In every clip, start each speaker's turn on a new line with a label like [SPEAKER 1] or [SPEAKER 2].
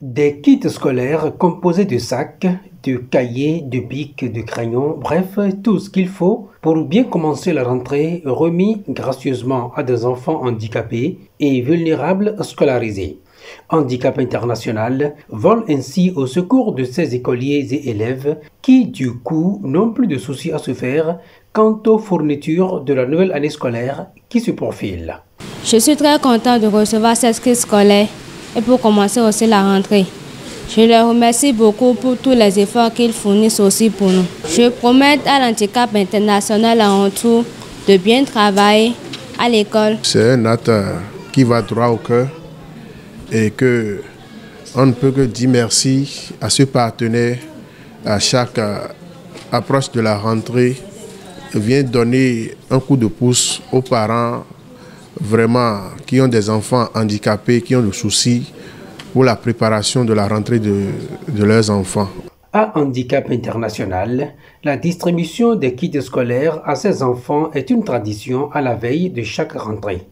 [SPEAKER 1] Des kits scolaires composés de sacs, de cahiers, de bics, de crayons, bref, tout ce qu'il faut pour bien commencer la rentrée, remis gracieusement à des enfants handicapés et vulnérables scolarisés. Handicap International vole ainsi au secours de ces écoliers et élèves qui, du coup, n'ont plus de soucis à se faire quant aux fournitures de la nouvelle année scolaire qui se profile.
[SPEAKER 2] Je suis très content de recevoir cette kit scolaire et pour commencer aussi la rentrée. Je les remercie beaucoup pour tous les efforts qu'ils fournissent aussi pour nous. Je promets à l'Handicap International en retour de bien travailler à l'école.
[SPEAKER 3] C'est un acte qui va droit au cœur et que on ne peut que dire merci à ce partenaire à chaque approche de la rentrée vient donner un coup de pouce aux parents vraiment qui ont des enfants handicapés, qui ont le souci pour la préparation de la rentrée de leurs enfants.
[SPEAKER 1] À Handicap International, la distribution des kits scolaires à ces enfants est une tradition à la veille de chaque rentrée.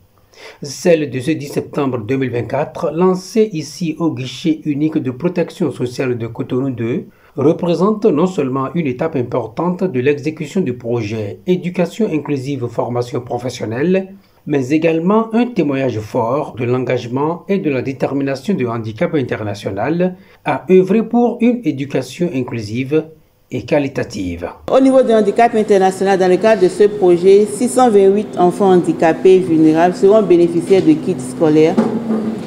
[SPEAKER 1] Celle de ce 10 septembre 2024, lancée ici au guichet unique de protection sociale de Cotonou 2, représente non seulement une étape importante de l'exécution du projet Éducation inclusive formation professionnelle, mais également un témoignage fort de l'engagement et de la détermination de Handicap International à œuvrer pour une éducation inclusive et qualitative.
[SPEAKER 4] Au niveau du Handicap International, dans le cadre de ce projet, 628 enfants handicapés vulnérables seront bénéficiaires de kits scolaires.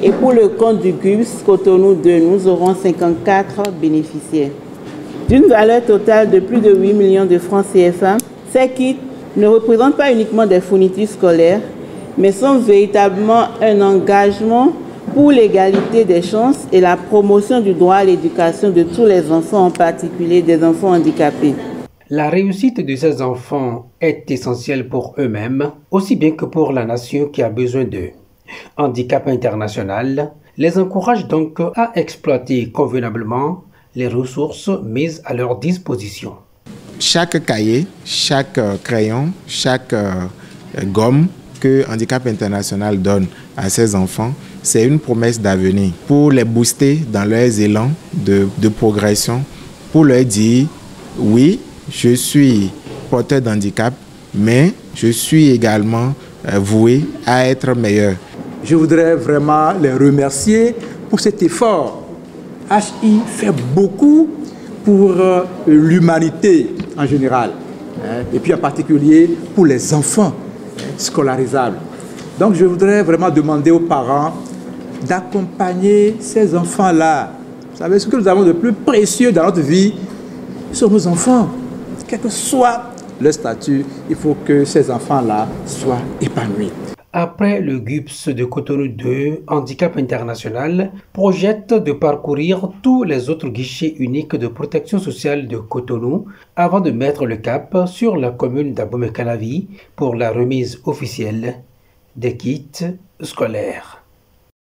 [SPEAKER 4] Et pour le compte du GUPS Cotonou 2, nous aurons 54 bénéficiaires. D'une valeur totale de plus de 8 millions de francs CFA, ces kits ne représentent pas uniquement des fournitures scolaires, mais sont véritablement un engagement pour l'égalité des chances et la promotion du droit à l'éducation de tous les enfants, en particulier des enfants handicapés.
[SPEAKER 1] La réussite de ces enfants est essentielle pour eux-mêmes, aussi bien que pour la nation qui a besoin d'eux. Handicap International les encourage donc à exploiter convenablement les ressources mises à leur disposition.
[SPEAKER 5] Chaque cahier, chaque crayon, chaque gomme que Handicap International donne à ses enfants, c'est une promesse d'avenir pour les booster dans leurs élans de progression, pour leur dire oui, je suis porteur d'handicap, mais je suis également voué à être meilleur.
[SPEAKER 6] Je voudrais vraiment les remercier pour cet effort. HI fait beaucoup pour l'humanité en général, et puis en particulier pour les enfants scolarisables. Donc je voudrais vraiment demander aux parents d'accompagner ces enfants-là. Vous savez, ce que nous avons de plus précieux dans notre vie sont nos enfants. Quel que soit leur statut, il faut que ces enfants-là soient épanouis.
[SPEAKER 1] Après le GUPS de Cotonou 2, Handicap International projette de parcourir tous les autres guichets uniques de protection sociale de Cotonou avant de mettre le cap sur la commune d'Abomey-Calavi pour la remise officielle des kits scolaires.